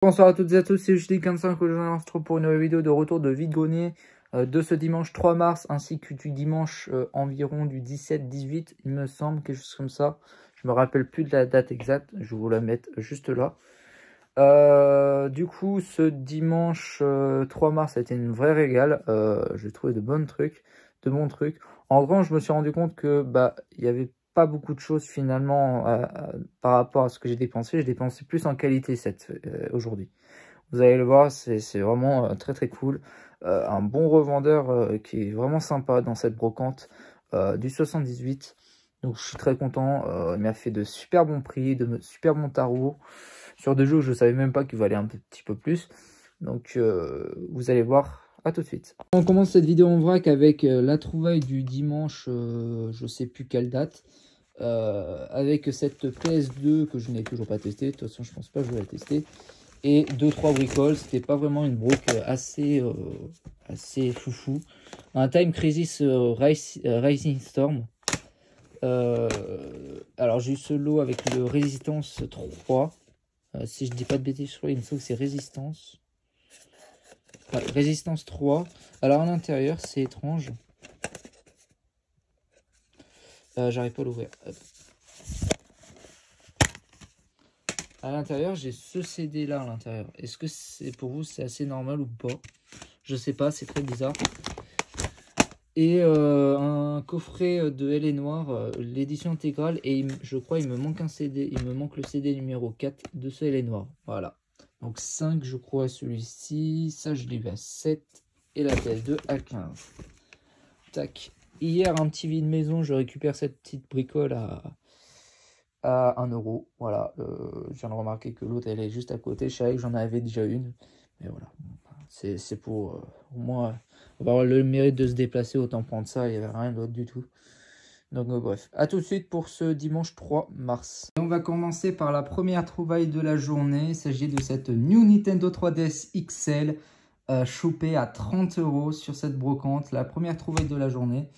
Bonsoir à toutes et à tous, c'est Julie55 aujourd'hui on se retrouve pour une nouvelle vidéo de retour de vide-grenier de ce dimanche 3 mars ainsi que du dimanche environ du 17-18 il me semble, quelque chose comme ça. Je me rappelle plus de la date exacte, je vais vous la mettre juste là. Du coup ce dimanche 3 mars a été une vraie régale, j'ai trouvé de bons trucs. En revanche je me suis rendu compte que il y avait pas beaucoup de choses finalement par rapport à ce que j'ai dépensé. J'ai dépensé plus en qualité aujourd'hui. Vous allez le voir, c'est vraiment très très cool. Un bon revendeur qui est vraiment sympa dans cette brocante du 78. Donc je suis très content. Il m'a fait de super bons prix, de super bons tarots sur des jeux que je savais même pas qu'il valait un petit peu plus. Donc vous allez voir. À tout de suite. On commence cette vidéo en vrac avec la trouvaille du dimanche, je sais plus quelle date, avec cette PS2 que je n'ai toujours pas testée. De toute façon, je pense pas que je vais la tester. Et 2-3 bricoles, c'était pas vraiment une broc assez foufou. Un Time Crisis Rising Storm. Alors j'ai eu ce lot avec le Résistance 3. Si je dis pas de bêtises, je crois, il me semble que c'est Résistance. Ouais, Résistance 3. Alors à l'intérieur, c'est étrange. J'arrive pas à l'ouvrir. À l'intérieur, j'ai ce CD là à l'intérieur. Est-ce que c'est pour vous, c'est assez normal ou pas? Je sais pas, c'est très bizarre. Et un coffret de Elle est Noire, l'édition intégrale. Et je crois il me manque un CD. Il me manque le CD numéro 4 de ce Elle est Noire. Voilà. Donc 5 je crois celui-ci. Ça je l'ai vu à 7. Et la PS2 à 15. Tac. Hier un petit vide maison. Je récupère cette petite bricole à 1 euro. Voilà. Je viens de remarquer que l'autre elle est juste à côté. Je savais que j'en avais déjà une. Mais voilà. C'est pour au moins avoir le mérite de se déplacer, autant prendre ça, il n'y avait rien d'autre du tout. Donc bref, à tout de suite pour ce dimanche 3 mars. Et on va commencer par la première trouvaille de la journée. Il s'agit de cette New Nintendo 3DS XL chopée à 30 € sur cette brocante. La première trouvaille de la journée.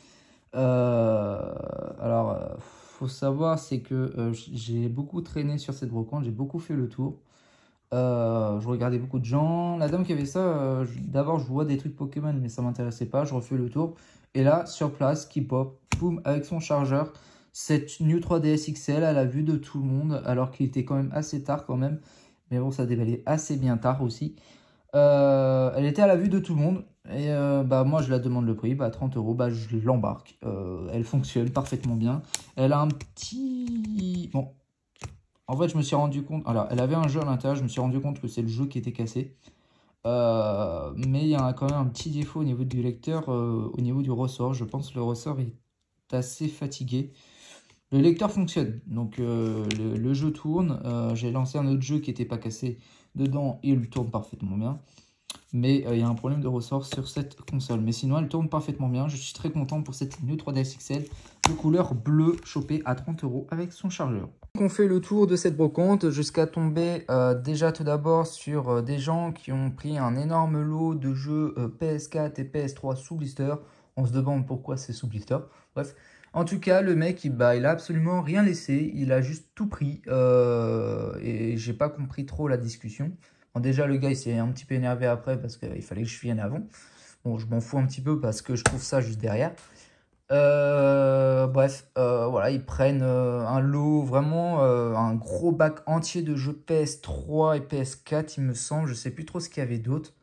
Faut savoir, c'est que j'ai beaucoup traîné sur cette brocante, j'ai beaucoup fait le tour. Je regardais beaucoup de gens. La dame qui avait ça, d'abord je vois des trucs Pokémon, mais ça m'intéressait pas. Je refais le tour. Et là, sur place, qui pop, boum, avec son chargeur, cette New 3DS XL à la vue de tout le monde, alors qu'il était quand même assez tard quand même. Mais bon, ça déballait assez bien tard aussi. Elle était à la vue de tout le monde. Et moi, je la demande le prix. 30 €, je l'embarque. Elle fonctionne parfaitement bien. Elle a un petit... Bon, en fait, je me suis rendu compte... Alors, elle avait un jeu à l'intérieur. Je me suis rendu compte que c'est le jeu qui était cassé. Mais il y a quand même un petit défaut au niveau du lecteur, au niveau du ressort. Je pense que le ressort est assez fatigué. Le lecteur fonctionne. Donc, le jeu tourne. J'ai lancé un autre jeu qui n'était pas cassé dedans. Et il tourne parfaitement bien. Mais il y a un problème de ressort sur cette console. Mais sinon, elle tourne parfaitement bien. Je suis très content pour cette New 3DS XL de couleur bleue chopée à 30 € avec son chargeur. On fait le tour de cette brocante jusqu'à tomber déjà tout d'abord sur des gens qui ont pris un énorme lot de jeux PS4 et PS3 sous blister. On se demande pourquoi c'est sous blister. Bref. En tout cas, le mec, il a absolument rien laissé. Il a juste tout pris. Et j'ai pas compris trop la discussion. Bon, déjà, le gars, il s'est un petit peu énervé après parce qu'il fallait que je vienne avant. Bon, je m'en fous un petit peu parce que je trouve ça juste derrière. Voilà, ils prennent un lot, vraiment un gros bac entier de jeux PS3 et PS4, il me semble. Je sais plus trop ce qu'il y avait d'autre.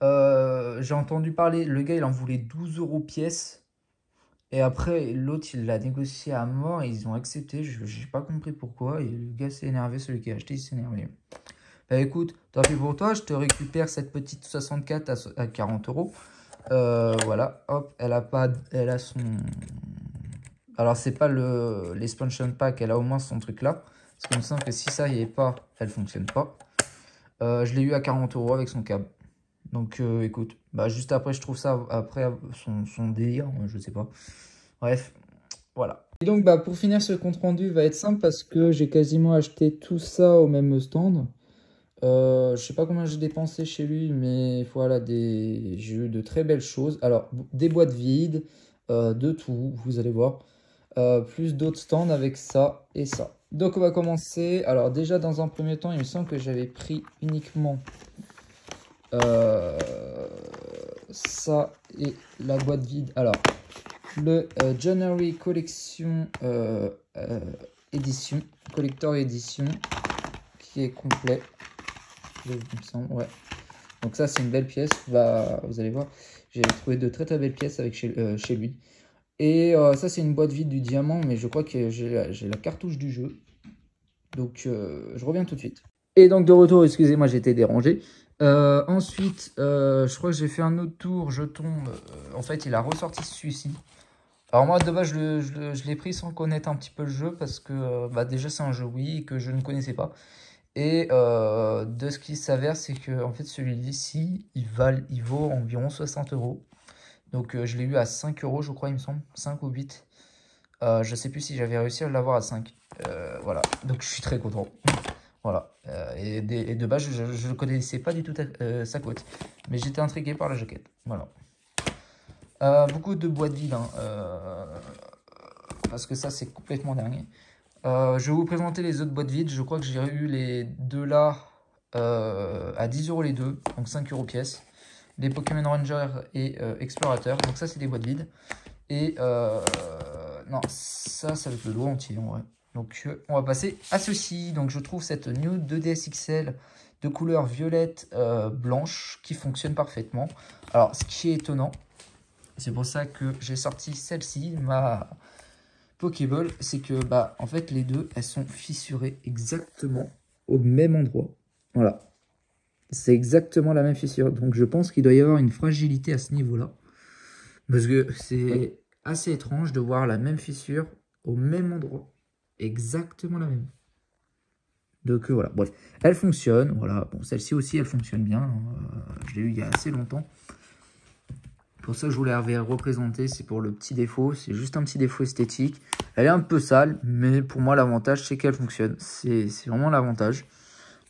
J'ai entendu parler, le gars, il en voulait 12 € pièce. Et après, l'autre, il l'a négocié à mort et ils ont accepté. Je n'ai pas compris pourquoi. Et le gars s'est énervé, celui qui a acheté, il s'est énervé. Bah écoute, tant pis pour toi, je te récupère cette petite 64 à 40 €. Voilà, hop, elle a son... Alors c'est pas l'expansion pack, elle a au moins son truc là. Parce qu'il me semble que si ça y est pas, elle fonctionne pas. Je l'ai eu à 40 € avec son câble. Donc écoute, juste après je trouve ça, après son délire, je sais pas. Bref, voilà. Et donc pour finir ce compte rendu va être simple parce que j'ai quasiment acheté tout ça au même stand. Je sais pas combien j'ai dépensé chez lui, mais voilà, j'ai eu de très belles choses. Alors, des boîtes vides, de tout, vous allez voir. Plus d'autres stands avec ça et ça. Donc on va commencer. Alors déjà dans un premier temps, il me semble que j'avais pris uniquement ça et la boîte vide. Alors le January Collection édition, Collector Edition, qui est complet. Il me semble, ouais. Donc ça c'est une belle pièce. Vous allez voir, j'ai trouvé de très très belles pièces avec chez lui. Et ça c'est une boîte vide du diamant, mais je crois que j'ai la cartouche du jeu. Donc je reviens tout de suite. Et donc de retour, excusez-moi, j'ai été dérangé. Ensuite, je crois que j'ai fait un autre tour, je tombe. En fait, il a ressorti celui-ci. Alors moi, de base, je l'ai pris sans connaître un petit peu le jeu parce que déjà, c'est un jeu Wii que je ne connaissais pas. Et de ce qui s'avère, c'est que en fait, celui-ci, il vaut environ 60 €. Donc je l'ai eu à 5 €, je crois, il me semble. 5 ou 8. Je sais plus si j'avais réussi à l'avoir à 5. Voilà, donc je suis très content. Voilà, et de base, je ne connaissais pas du tout sa cote, mais j'étais intrigué par la jaquette. Voilà. Beaucoup de boîtes vides, hein, parce que ça, c'est complètement dernier. Je vais vous présenter les autres boîtes vides. Je crois que j'ai eu les deux là à 10 € les deux, donc 5 € pièce. Les Pokémon Ranger et Explorateur, donc ça, c'est des boîtes vides. Et non, ça va être le lot entier en vrai. Donc on va passer à ceci. Donc je trouve cette New 2DS XL de couleur violette blanche qui fonctionne parfaitement. Alors ce qui est étonnant, c'est pour ça que j'ai sorti celle-ci, ma Pokéball, c'est que en fait les deux, elles sont fissurées exactement au même endroit. Voilà. C'est exactement la même fissure. Donc je pense qu'il doit y avoir une fragilité à ce niveau-là. Parce que c'est assez étrange de voir la même fissure au même endroit. Exactement la même. Donc voilà, bref. Elle fonctionne, voilà. Bon, celle-ci aussi, elle fonctionne bien. Hein. Je l'ai eu il y a assez longtemps. Pour ça, je voulais la représenter. C'est pour le petit défaut. C'est juste un petit défaut esthétique. Elle est un peu sale, mais pour moi, l'avantage, c'est qu'elle fonctionne. C'est vraiment l'avantage.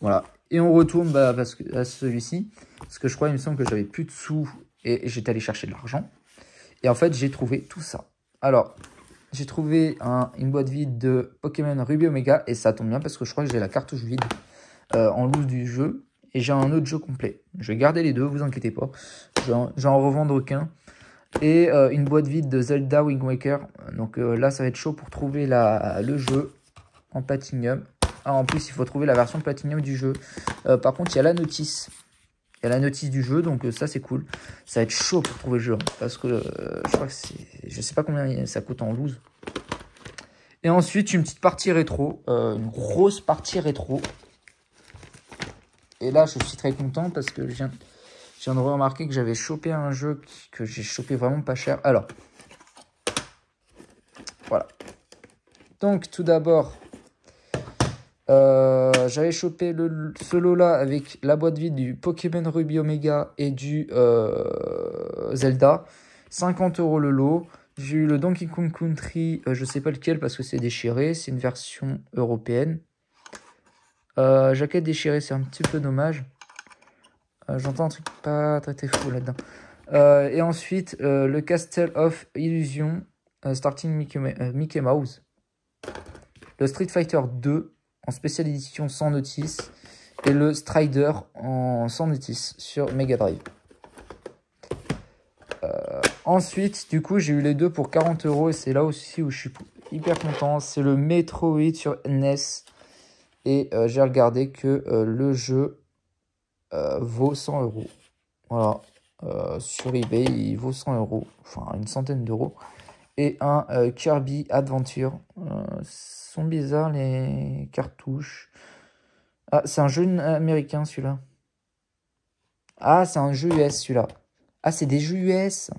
Voilà. Et on retourne à celui-ci. Parce que je crois, il me semble que j'avais plus de sous et j'étais allé chercher de l'argent. Et en fait, j'ai trouvé tout ça. Alors, j'ai trouvé une boîte vide de Pokémon Ruby Omega. Et ça tombe bien parce que je crois que j'ai la cartouche vide en loose du jeu. Et j'ai un autre jeu complet. Je vais garder les deux, vous inquiétez pas. Je vais en revendre aucun. Et une boîte vide de Zelda Wind Waker. Donc là, ça va être chaud pour trouver le jeu en Platinum. Ah, en plus, il faut trouver la version Platinum du jeu. Par contre, il y a la notice. Il y a la notice du jeu, donc ça c'est cool. Ça va être chaud pour trouver le jeu, hein, parce que je crois que je sais pas combien ça coûte en loose. Et ensuite une petite partie rétro, une grosse partie rétro. Et là je suis très content parce que je viens de remarquer que j'avais chopé un jeu que j'ai chopé vraiment pas cher. Alors, voilà. Donc tout d'abord, j'avais chopé ce lot là avec la boîte vide du Pokémon Ruby Omega et du Zelda. 50 € le lot. J'ai eu le Donkey Kong Country, je sais pas lequel parce que c'est déchiré. C'est une version européenne. Jaquette déchirée, c'est un petit peu dommage. J'entends un truc pas très fou là-dedans. Et ensuite, le Castle of Illusion, starting Mickey Mouse. Le Street Fighter 2 en spécial édition sans notice. Et le Strider sans notice sur Mega Drive. Ensuite, du coup, j'ai eu les deux pour 40 € et c'est là aussi où je suis hyper content. C'est le Metroid sur NES. Et j'ai regardé que le jeu vaut 100 €. Voilà. Sur eBay, il vaut 100 €. Enfin, une centaine d'euros. Et un Kirby Adventure. Sont bizarres les cartouches. Ah, c'est un jeu américain celui-là. Ah, c'est un jeu US celui-là. Ah, c'est des jeux US.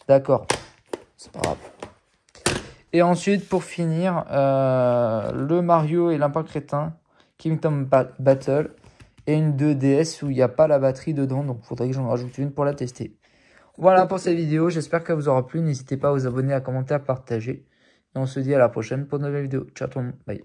D'accord. C'est pas grave. Et ensuite, pour finir, le Mario et Lapin Crétin, Kingdom Battle, et une 2DS où il n'y a pas la batterie dedans, donc il faudrait que j'en rajoute une pour la tester. Voilà pour cette vidéo, j'espère qu'elle vous aura plu. N'hésitez pas à vous abonner, à commenter, à partager. Et on se dit à la prochaine pour une nouvelle vidéo. Ciao tout le monde, bye.